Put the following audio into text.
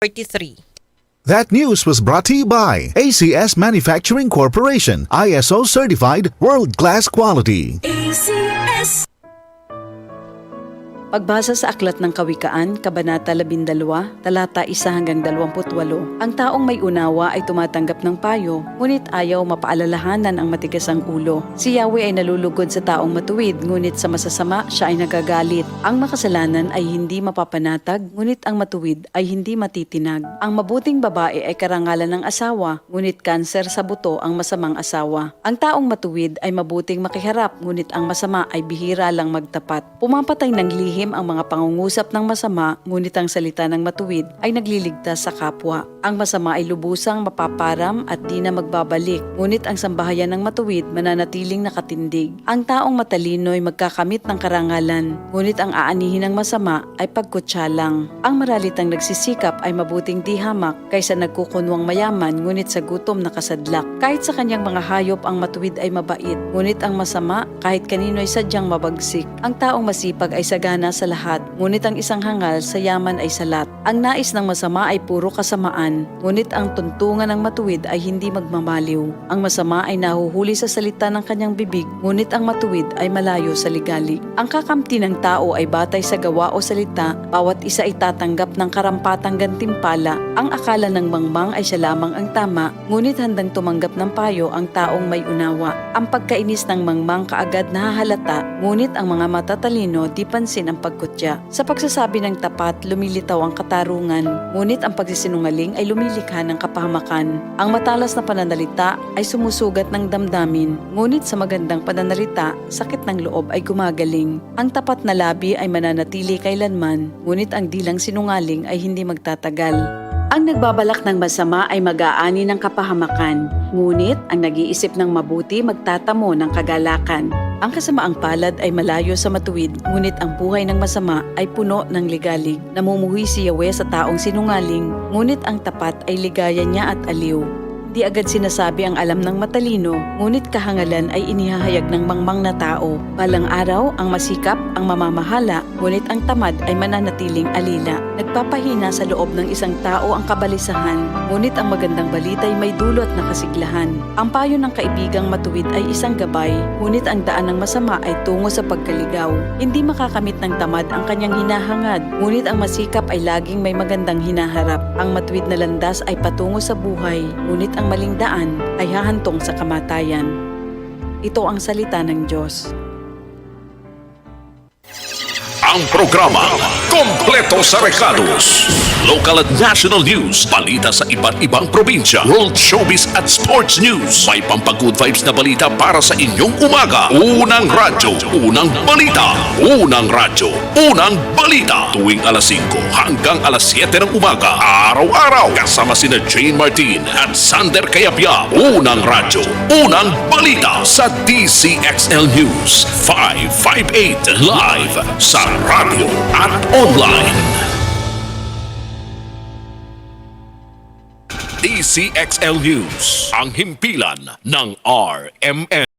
33. That news was brought to you by ACS Manufacturing Corporation, ISO certified world-class quality. ACS. Pagbasa sa Aklat ng Kawikaan, Kabanata 12, talata 1 hanggang 28, ang taong may unawa ay tumatanggap ng payo, ngunit ayaw mapaalalahanan ang matigas ang ulo. Si Yahweh ay nalulugod sa taong matuwid, ngunit sa masasama siya ay nagagalit. Ang makasalanan ay hindi mapapanatag, ngunit ang matuwid ay hindi matitinag. Ang mabuting babae ay karangalan ng asawa, ngunit kanser sa buto ang masamang asawa. Ang taong matuwid ay mabuting makiharap, ngunit ang masama ay bihira lang magtapat. Pumapatay ng lihim ang mga pangungusap ng masama, ngunit ang salita ng matuwid ay nagliligtas sa kapwa. Ang masama ay lubusang mapaparam at di na magbabalik, ngunit ang sambahayan ng matuwid mananatiling nakatindig. Ang taong matalino ay magkakamit ng karangalan, ngunit ang aanihin ng masama ay pagkutsa lang. Ang maralitang nagsisikap ay mabuting di hamak kaysa nagkukunwang mayaman, ngunit sa gutom nakasadlak. Kahit sa kanyang mga hayop ang matuwid ay mabait, ngunit ang masama kahit kanino ay sadyang mabagsik. Ang taong masipag ay sagana sa lahat, ngunit ang isang hangal sa yaman ay salat. Ang nais ng masama ay puro kasamaan, ngunit ang tuntungan ng matuwid ay hindi magmamaliw. Ang masama ay nahuhuli sa salita ng kanyang bibig, ngunit ang matuwid ay malayo sa ligalig. Ang kakamti ng tao ay batay sa gawa o salita, bawat isa ay tatanggap ng karampatang gantimpala. Ang akala ng mangmang ay siya lamang ang tama, ngunit handang tumanggap ng payo ang taong may unawa. Ang pagkainis ng mangmang kaagad nahahalata, ngunit ang mga matatalino di pansin ang pagkutya. Sa pagsasabi ng tapat, lumilitaw ang katarungan, ngunit ang pagsisinungaling ay lumilikha ng kapahamakan. Ang matalas na pananalita ay sumusugat ng damdamin, ngunit sa magandang pananalita, sakit ng loob ay gumagaling. Ang tapat na labi ay mananatili kailanman, ngunit ang dilang sinungaling ay hindi magtatagal. Ang nagbabalak ng masama ay mag-aani ng kapahamakan, ngunit ang nag-iisip ng mabuti magtatamo ng kagalakan. Ang kasamaang palad ay malayo sa matuwid, ngunit ang buhay ng masama ay puno ng ligalig. Namumuhi si Yahweh sa taong sinungaling, ngunit ang tapat ay ligaya niya at aliw. Di agad sinasabi ang alam ng matalino, ngunit kahangalan ay inihahayag ng mangmang na tao. Balang araw, ang masikap ang mamamahala, ngunit ang tamad ay mananatiling alila. Nagpapahina sa loob ng isang tao ang kabalisahan, ngunit ang magandang balita ay may dulot na kasiglahan. Ang payo ng kaibigang matuwid ay isang gabay, ngunit ang daan ng masama ay tungo sa pagkaligaw. Hindi makakamit ng tamad ang kanyang hinahangad, ngunit ang masikap ay laging may magandang hinaharap. Ang matuwid na landas ay patungo sa buhay, ngunit ang maling daan ay hahantong sa kamatayan. Ito ang salita ng Diyos. Ang programa kompleto sa rekados, local at national news, balita sa iba't ibang probinsya, world showbiz at sports news. May pampag-good vibes na balita para sa inyong umaga. Unang radyo, unang balita. Unang radyo, unang balita. Tuwing alas 5 hanggang alas 7 ng umaga. Araw-araw kasama sina Jane Martin at Sander Kayapia. Unang radyo, unang balita sa DCXL News 558 live sa radio at online. DCXL News, ang himpilan ng RMN.